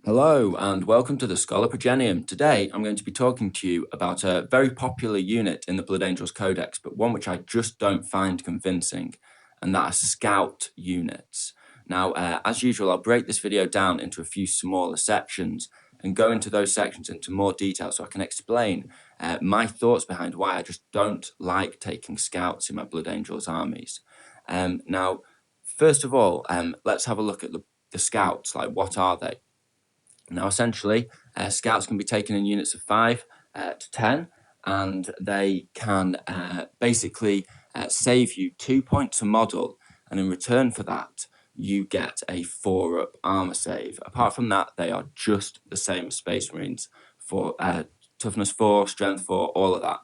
Hello and welcome to the Schola Progenium. Today I'm going to be talking to you about a very popular unit in the Blood Angels Codex, but one which I just don't find convincing, and that are scout units. Now, as usual, I'll break this video down into a few smaller sections and go into those sections into more detail so I can explain my thoughts behind why I just don't like taking scouts in my Blood Angels armies. Now, first of all, let's have a look at the scouts. Like, what are they? Now, essentially, scouts can be taken in units of 5 to 10, and they can basically save you 2 points a model, and in return for that, you get a 4-up armor save. Apart from that, they are just the same as Space Marines for toughness 4, strength 4, all of that.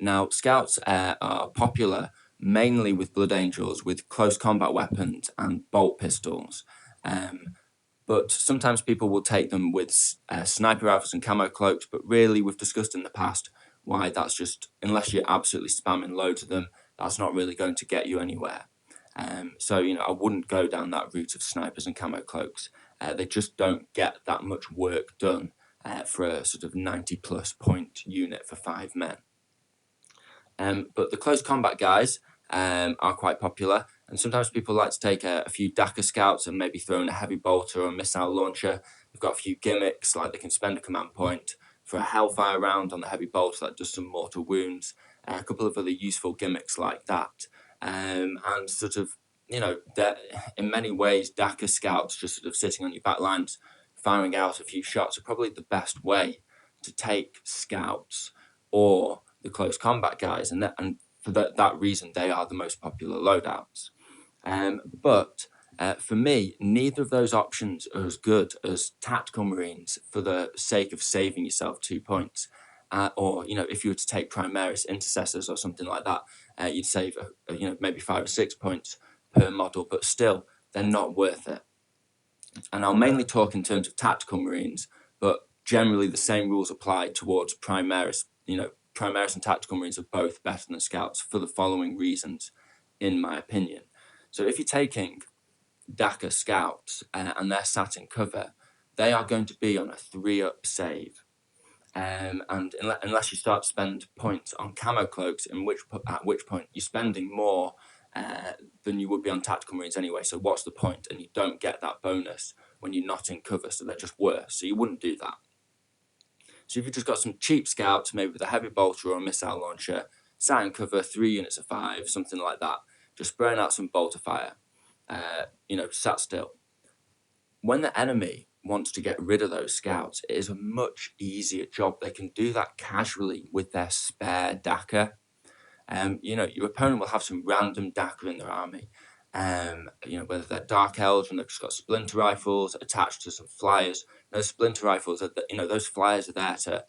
Now, scouts are popular mainly with Blood Angels with close combat weapons and bolt pistols. But sometimes people will take them with sniper rifles and camo cloaks, but really we've discussed in the past why that's just, unless you're absolutely spamming loads of them, that's not really going to get you anywhere. So, I wouldn't go down that route of snipers and camo cloaks. They just don't get that much work done for a sort of 90 plus point unit for 5 men. But the close combat guys are quite popular, and sometimes people like to take a few Dakar scouts and maybe throw in a heavy bolter or a missile launcher. They've got a few gimmicks, like they can spend a command point for a hellfire round on the heavy bolter that does some mortal wounds, a couple of other useful gimmicks like that. And sort of, in many ways, Dakar scouts just sort of sitting on your back lines, firing out a few shots are probably the best way to take scouts or the close combat guys, and for that reason, they are the most popular loadouts. But for me, neither of those options are as good as tactical Marines for the sake of saving yourself 2 points. Or, if you were to take Primaris Intercessors or something like that, you'd save, maybe 5 or 6 points per model, but still, they're not worth it. And I'll mainly talk in terms of tactical Marines, but generally the same rules apply towards Primaris. Primaris and tactical Marines are both better than scouts for the following reasons, in my opinion. So if you're taking Dakar scouts and they're sat in cover, they are going to be on a 3-up save. And unless you start to spend points on camo cloaks, at which point you're spending more than you would be on tactical Marines anyway. So what's the point? And you don't get that bonus when you're not in cover, so they're just worse. So you wouldn't do that. So if you've just got some cheap scouts, maybe with a heavy bolter or a missile launcher, sat in cover, 3 units of 5, something like that, just spraying out some bolter fire, sat still. When the enemy wants to get rid of those scouts, it is a much easier job. They can do that casually with their spare Dakar. Your opponent will have some random Dakar in their army. Whether they're Dark Elves and they've just got splinter rifles attached to some flyers. Those splinter rifles are, those flyers are there to,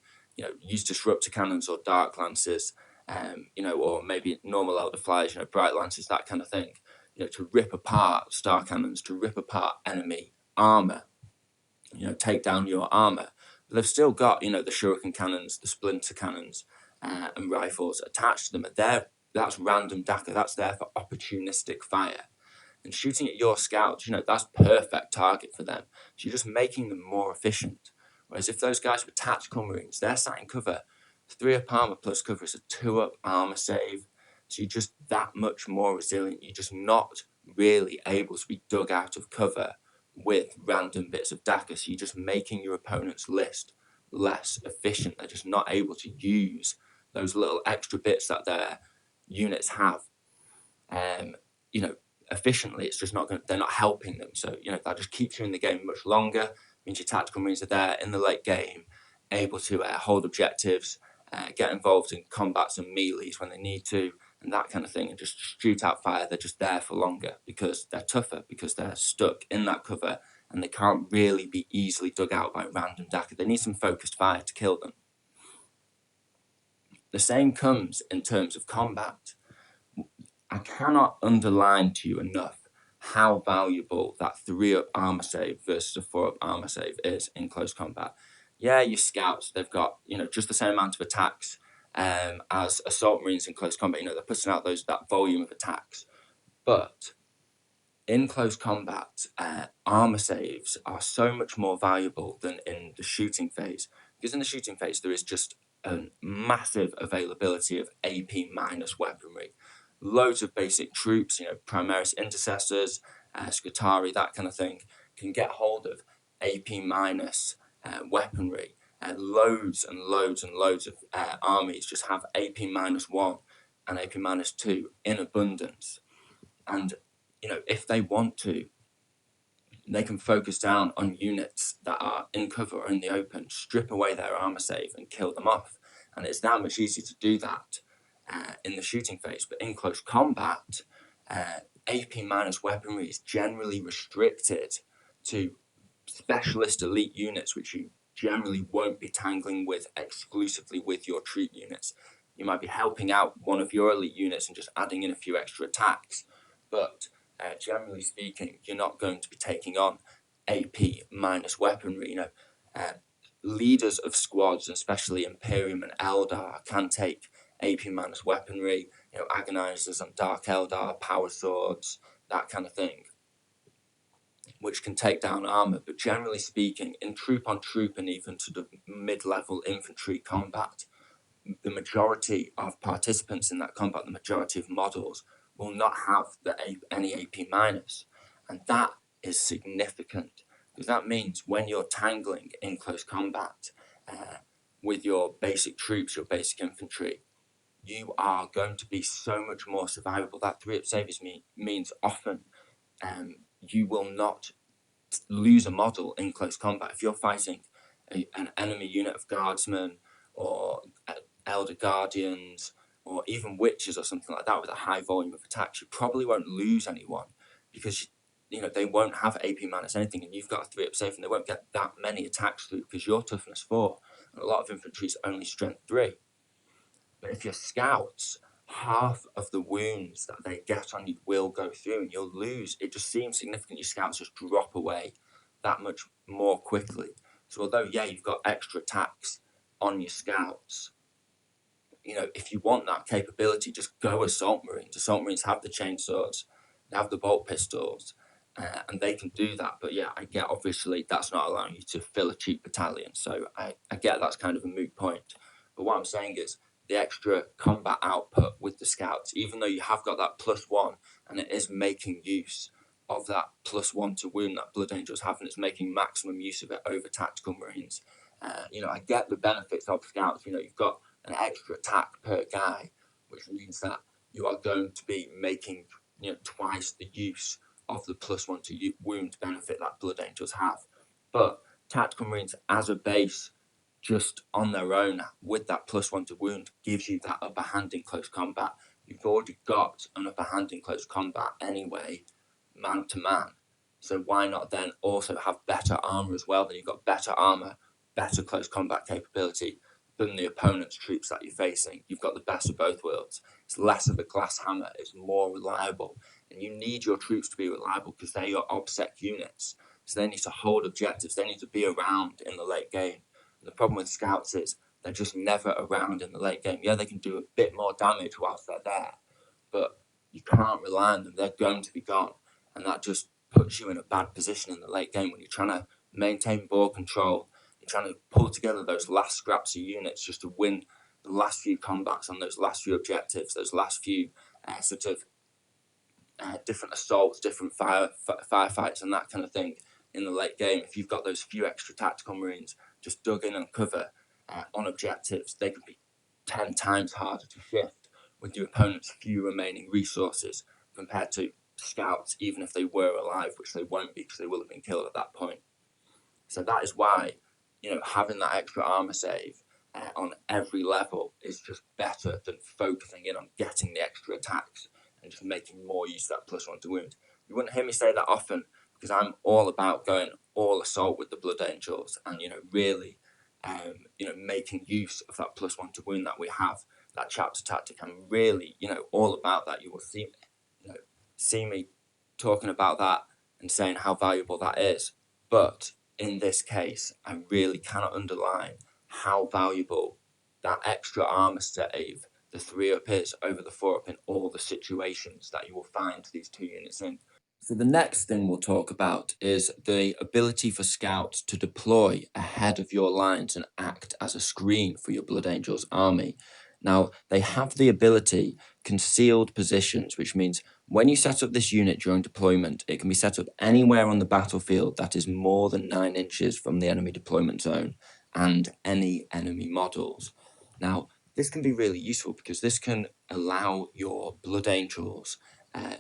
use disruptor cannons or dark lances, or maybe normal elder flyers, bright lances, that kind of thing, to rip apart star cannons, to rip apart enemy armor, take down your armor. But they've still got, the shuriken cannons, the splinter cannons, and rifles attached to them. That's random Dakar. That's there for opportunistic fire. And shooting at your scouts, that's perfect target for them. So you're just making them more efficient. Whereas if those guys were tactical Marines, they're sat in cover. 3-up armor plus cover is a 2-up armor save. So you're just that much more resilient. You're just not really able to be dug out of cover with random bits of Dakar. So you're just making your opponent's list less efficient. They're just not able to use those little extra bits that their units have. Efficiently, it's just they're not helping them. So, that just keeps you in the game much longer. Means your tactical Marines are there in the late game, able to hold objectives, get involved in combats and melees when they need to, and that kind of thing, and just shoot out fire. They're just there for longer because they're tougher, because they're stuck in that cover and they can't really be easily dug out by random Dakar. They need some focused fire to kill them. The same comes in terms of combat. I cannot underline to you enough how valuable that 3-up armor save versus a 4-up armor save is in close combat. Yeah, your scouts, they've got, just the same amount of attacks as assault Marines in close combat. They're putting out that volume of attacks. But in close combat, armor saves are so much more valuable than in the shooting phase, because in the shooting phase there is just a massive availability of AP minus weaponry. Loads of basic troops, Primaris intercessors, Scutari, that kind of thing, can get hold of AP minus weaponry. Loads and loads and loads of armies just have AP minus 1 and AP minus 2 in abundance. And if they want to, they can focus down on units that are in cover or in the open, strip away their armor save and kill them off. And it's that much easier to do that in the shooting phase. But in close combat, AP minus weaponry is generally restricted to specialist elite units, which you generally won't be tangling with exclusively with your troop units. You might be helping out one of your elite units and just adding in a few extra attacks, but generally speaking, you're not going to be taking on AP minus weaponry. Leaders of squads, especially Imperium and Eldar, can take AP minus weaponry. Agonizers and Dark Eldar, power swords, that kind of thing, which can take down armor. But generally speaking, in troop on troop and even to the mid-level infantry combat, the majority of participants in that combat, the majority of models, will not have any AP minus. And that is significant, because that means when you're tangling in close combat with your basic troops, your basic infantry, you are going to be so much more survivable. That 3-up saves means often you will not lose a model in close combat. If you're fighting an enemy unit of guardsmen or elder guardians or even witches or something like that with a high volume of attacks, you probably won't lose anyone, because they won't have AP minus anything, and you've got a 3-up save, and they won't get that many attacks through because you're toughness 4, and a lot of infantry is only strength 3. But if you're scouts, half of the wounds that they get on you will go through, and you'll lose. It just seems significant. Your scouts just drop away that much more quickly. So although, you've got extra attacks on your scouts, if you want that capability, just go Assault Marines. Assault Marines have the chainswords, they have the bolt pistols, and they can do that. But I get, obviously, that's not allowing you to fill a cheap battalion. So I get that's kind of a moot point. But what I'm saying is, the extra combat output with the scouts, even though you have got that +1, and it is making use of that +1 to wound that Blood Angels have, and it's making maximum use of it over Tactical Marines. I get the benefits of scouts. You've got an extra attack per guy, which means that you are going to be making twice the use of the +1 to wound benefit that Blood Angels have. But Tactical Marines as a base, just on their own with that +1 to wound, gives you that upper hand in close combat. You've already got an upper hand in close combat anyway, man to man. So why not then also have better armor as well? Then you've got better armor, better close combat capability than the opponent's troops that you're facing. You've got the best of both worlds. It's less of a glass hammer, it's more reliable. And you need your troops to be reliable because they're your OBSEC units. So they need to hold objectives, they need to be around in the late game. And the problem with scouts is they're just never around in the late game. They can do a bit more damage whilst they're there, but you can't rely on them. They're going to be gone. And that just puts you in a bad position in the late game when you're trying to maintain board control. You're trying to pull together those last scraps of units just to win the last few combats on those last few objectives, those last few different assaults, different firefights and that kind of thing in the late game. If you've got those few extra Tactical Marines just dug in and cover on objectives, they can be 10 times harder to shift with your opponent's few remaining resources compared to scouts, even if they were alive, which they won't be because they will have been killed at that point. So that is why, having that extra armor save on every level is just better than focusing in on getting the extra attacks and just making more use of that +1 to wound. You wouldn't hear me say that often because I'm all about going all assault with the Blood Angels and, really, making use of that +1 to wound that we have, that chapter tactic. I'm really, all about that. You will see me talking about that and saying how valuable that is. But in this case, I really cannot underline how valuable that extra armor save, the 3-up is over the 4-up in all the situations that you will find these two units in. So the next thing we'll talk about is the ability for scouts to deploy ahead of your lines and act as a screen for your Blood Angels army. Now, they have the ability concealed positions, which means when you set up this unit during deployment, it can be set up anywhere on the battlefield that is more than 9 inches from the enemy deployment zone and any enemy models. Now, this can be really useful because this can allow your Blood Angels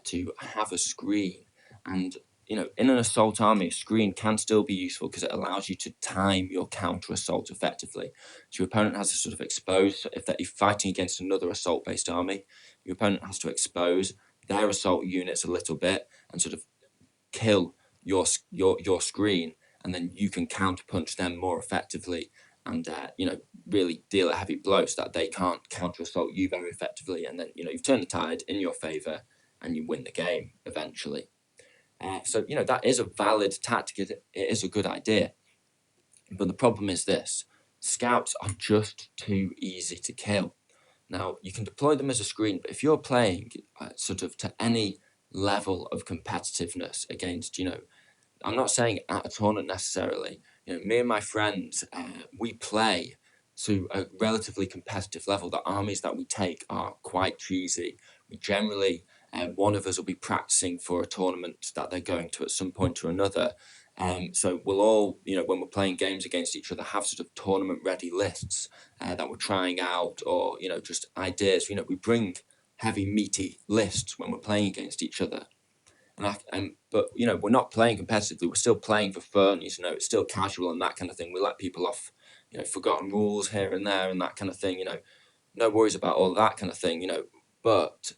to have a screen. And in an assault army, a screen can still be useful because it allows you to time your counter assault effectively. So your opponent has to sort of expose, if you're fighting against another assault based army, your opponent has to expose their assault units a little bit and sort of kill your screen, and then you can counterpunch them more effectively and really deal a heavy blow so that they can't counter assault you very effectively, and then you've turned the tide in your favor and you win the game eventually. So that is a valid tactic. It is a good idea, but the problem is this: scouts are just too easy to kill. Now you can deploy them as a screen, but if you're playing sort of to any level of competitiveness against, I'm not saying at a tournament necessarily. Me and my friends, we play to a relatively competitive level. The armies that we take are quite cheesy. We generally, one of us will be practicing for a tournament that they're going to at some point or another. So we'll all, when we're playing games against each other, have sort of tournament-ready lists that we're trying out, or just ideas. We bring heavy, meaty lists when we're playing against each other. But we're not playing competitively. We're still playing for fun. It's still casual and that kind of thing. We let people off, forgotten rules here and there and that kind of thing. No worries about all that kind of thing. But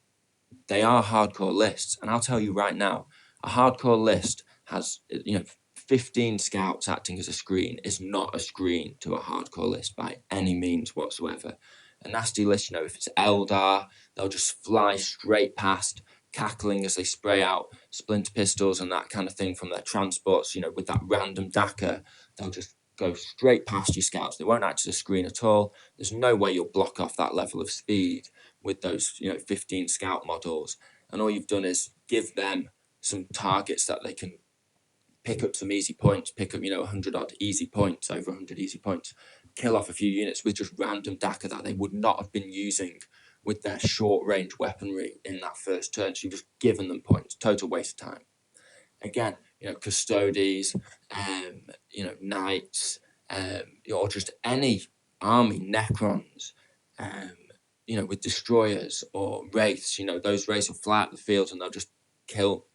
they are hardcore lists, and I'll tell you right now, a hardcore list has 15 scouts acting as a screen is not a screen to a hardcore list by any means whatsoever. A nasty list, if it's Eldar, they'll just fly straight past, cackling as they spray out splinter pistols and that kind of thing from their transports. With that random Dakar, they'll just go straight past your scouts. They won't act as a screen at all. There's no way you'll block off that level of speed with those 15 scout models, and all you've done is give them some targets that they can pick up some easy points, pick up 100 odd easy points, over 100 easy points, kill off a few units with just random Dakar that they would not have been using with their short range weaponry in that first turn. So you've just given them points, total waste of time. Again, Custodes, knights, or just any army, Necrons, with destroyers or wraiths. Those wraiths will fly out the field and they'll just kill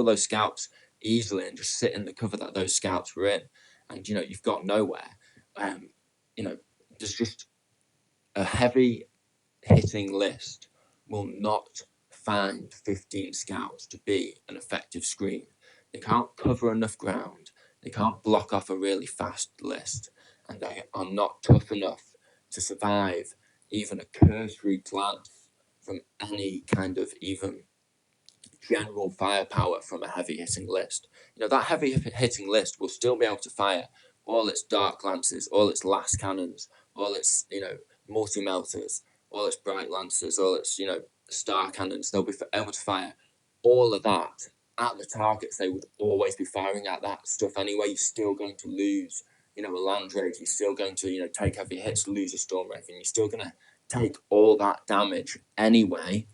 those scouts easily and just sit in the cover that those scouts were in, and you've got nowhere. There's just a heavy hitting list will not find 15 scouts to be an effective screen. They can't cover enough ground. They can't block off a really fast list, and they are not tough enough to survive even a cursory glance from any kind of even general firepower from a heavy hitting list. That heavy hitting list will still be able to fire all its dark lances, all its last cannons, all its multi melters, all its bright lancers, all its star cannons. They'll be able to fire all of that at the targets. They would always be firing at that stuff anyway. You're still going to lose a land raid. You're still going to take heavy hits, lose a storm wraith, and you're still going to take all that damage anyway,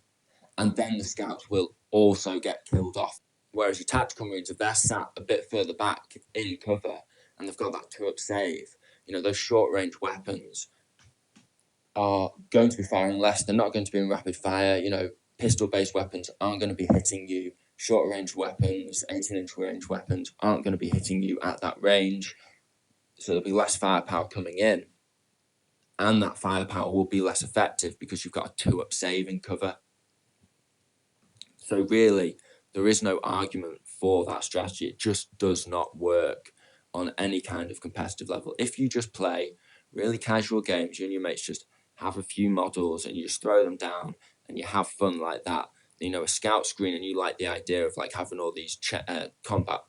and then the scouts will also get killed off. Whereas your tactical marines, if they're sat a bit further back in cover and they've got that 2-up save, those short range weapons are going to be firing less. They're not going to be in rapid fire. Pistol based weapons aren't going to be hitting you. Short range weapons, 18-inch range weapons aren't going to be hitting you at that range. So there'll be less firepower coming in, and that firepower will be less effective because you've got a 2-up save in cover. So really, there is no argument for that strategy. It just does not work on any kind of competitive level. If you just play really casual games, you and your mates just have a few models and you just throw them down and you have fun like that, a scout screen, and you like the idea of like having all these combat,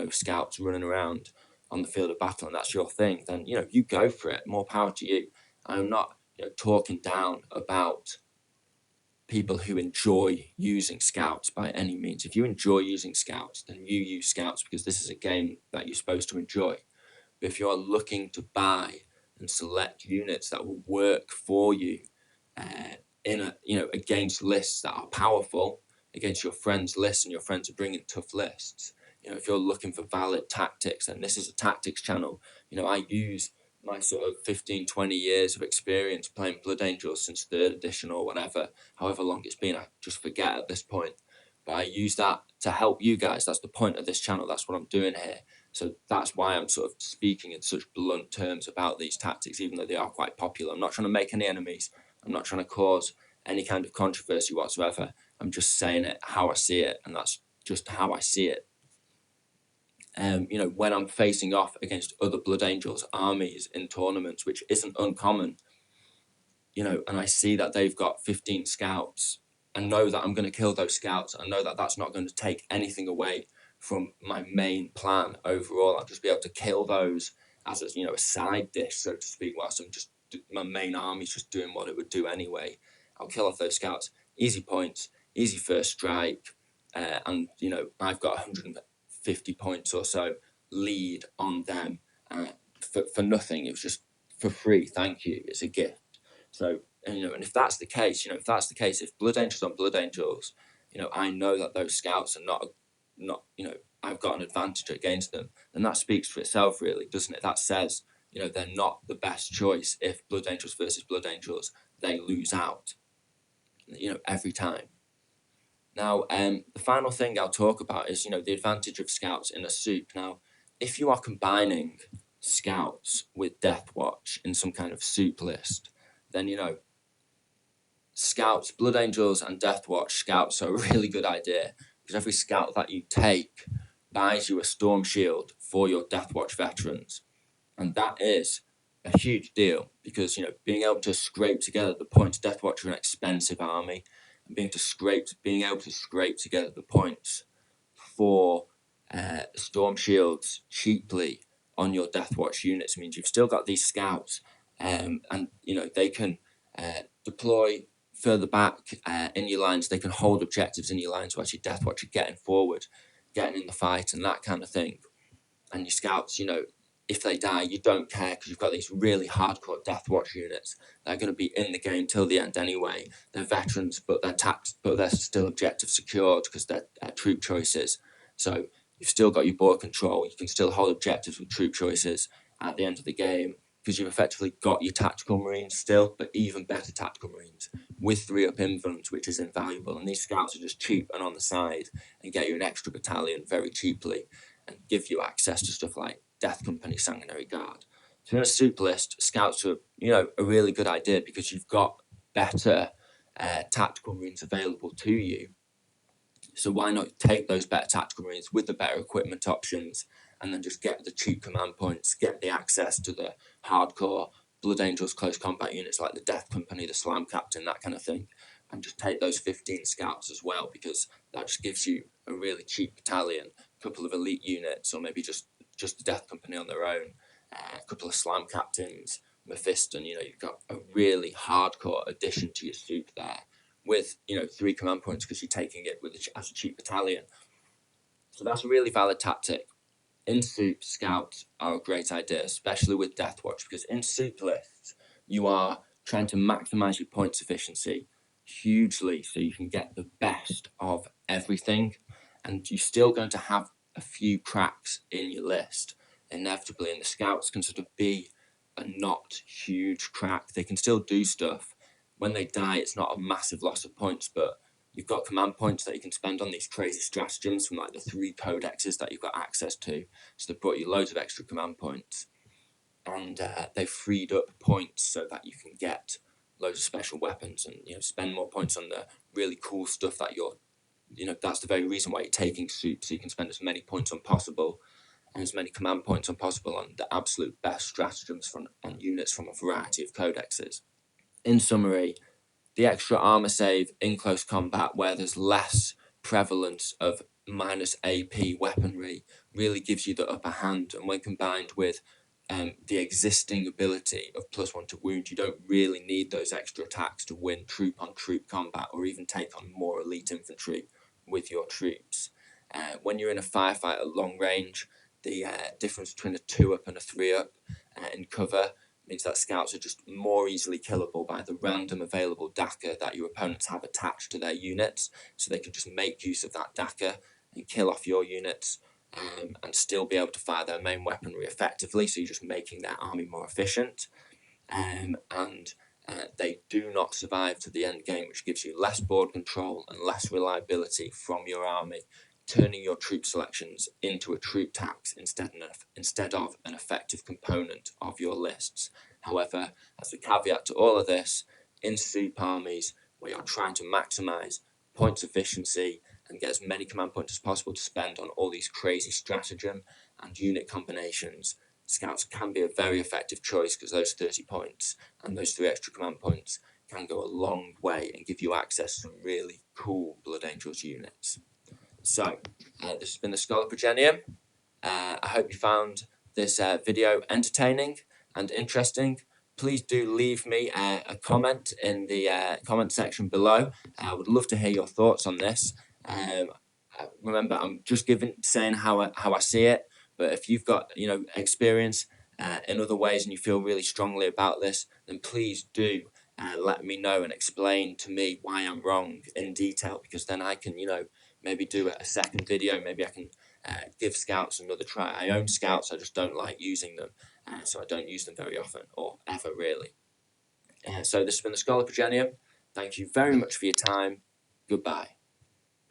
scouts running around on the field of battle, and that's your thing, then, you go for it. More power to you. I'm not, talking down about people who enjoy using scouts by any means. If you enjoy using scouts, then you use scouts because this is a game that you're supposed to enjoy. But if you're looking to buy and select units that will work for you against lists that are powerful, against your friends' lists, and your friends are bringing tough lists, if you're looking for valid tactics, and this is a tactics channel, I use my sort of 15, 20 years of experience playing Blood Angels since 3rd edition or whatever, however long it's been, I just forget at this point. But I use that to help you guys. That's the point of this channel. That's what I'm doing here. So that's why I'm sort of speaking in such blunt terms about these tactics, even though they are quite popular. I'm not trying to make any enemies. I'm not trying to cause any kind of controversy whatsoever. I'm just saying it how I see it, and that's just how I see it. When I'm facing off against other Blood Angels armies in tournaments, which isn't uncommon, and I see that they've got 15 scouts, I know that I'm going to kill those scouts. I know that that's not going to take anything away from my main plan overall. I'll just be able to kill those as a side dish, so to speak, whilst my main army's just doing what it would do anyway. I'll kill off those scouts. Easy points, easy first strike, and I've got 150 points or so lead on them for nothing. It was just for free. Thank you. It's a gift. So, and if that's the case, if Blood Angels on Blood Angels, I know that those scouts are not, I've got an advantage against them, and that speaks for itself, really, doesn't it? That says, they're not the best choice. If Blood Angels versus Blood Angels, they lose out, every time. Now, the final thing I'll talk about is, the advantage of scouts in a soup. Now, if you are combining scouts with Death Watch in some kind of soup list, then, scouts, Blood Angels and Death Watch scouts are a really good idea, because every scout that you take buys you a Storm Shield for your Death Watch veterans. And that is a huge deal, because, being able to scrape together the points, Death Watch are an expensive army, and being able to scrape together the points for Storm Shields cheaply on your Death Watch units means you've still got these scouts, and they can deploy further back in your lines. They can hold objectives in your lines whilst your Death Watch are getting forward, getting in the fight, and that kind of thing. And your scouts, if they die, you don't care, because you've got these really hardcore Death Watch units that are going to be in the game till the end anyway. They're veterans, but they're still objective secured because they're troop choices. So you've still got your board control. You can still hold objectives with troop choices at the end of the game, because you've effectively got your tactical marines still, but even better tactical marines with 3-up invulns, which is invaluable. And these scouts are just cheap and on the side, and get you an extra battalion very cheaply, and give you access to stuff like Death Company, Sanguinary Guard. So in a soup list, scouts are a really good idea, because you've got better tactical marines available to you. So why not take those better tactical marines with the better equipment options, and then just get the cheap command points, get the access to the hardcore Blood Angels close combat units like the Death Company, the Slam Captain, that kind of thing, and just take those 15 scouts as well, because that just gives you a really cheap battalion, a couple of elite units, or maybe just the Death Company on their own, a couple of Slam Captains, Mephiston. You've got a really hardcore addition to your soup there, with 3 command points, because you're taking it as a cheap battalion. So that's a really valid tactic. In soup, scouts are a great idea, especially with Death Watch, because in soup lists, you are trying to maximize your points efficiency hugely, so you can get the best of everything, and you're still going to have a few cracks in your list, inevitably, and the scouts can sort of be a not huge crack. They can still do stuff. When they die, it's not a massive loss of points, but you've got command points that you can spend on these crazy stratagems from like the 3 codexes that you've got access to. So they've brought you loads of extra command points, and they've freed up points so that you can get loads of special weapons and spend more points on the really cool stuff that that's the very reason why you're taking soup, so you can spend as many points on possible, and as many command points on possible on the absolute best stratagems and units from a variety of codexes. In summary, the extra armor save in close combat, where there's less prevalence of minus AP weaponry, really gives you the upper hand. And when combined with the existing ability of +1 to wound. You don't really need those extra attacks to win troop on troop combat or even take on more elite infantry with your troops. When you're in a firefight at long range, the difference between a 2-up and a 3-up in cover means that scouts are just more easily killable by the random available dacker that your opponents have attached to their units, so they can just make use of that dacker and kill off your units, and still be able to fire their main weaponry effectively, so you're just making their army more efficient. And they do not survive to the end game, which gives you less board control and less reliability from your army, turning your troop selections into a troop tax instead of an effective component of your lists. However, as a caveat to all of this, in soup armies, where you're trying to maximize points efficiency and get as many command points as possible to spend on all these crazy stratagem and unit combinations, scouts can be a very effective choice, because those 30 points and those 3 extra command points can go a long way and give you access to some really cool Blood Angels units. So, this has been the Schola Progenium. I hope you found this video entertaining and interesting. Please do leave me a comment in the comment section below. I would love to hear your thoughts on this. Remember, I'm just saying how I see it, but if you've got experience in other ways and you feel really strongly about this, then please do let me know and explain to me why I'm wrong in detail, because then I can maybe do a second video. Maybe I can give scouts another try. I own scouts, I just don't like using them, so I don't use them very often or ever really. So this has been the Schola Progenium. Thank you very much for your time. Goodbye.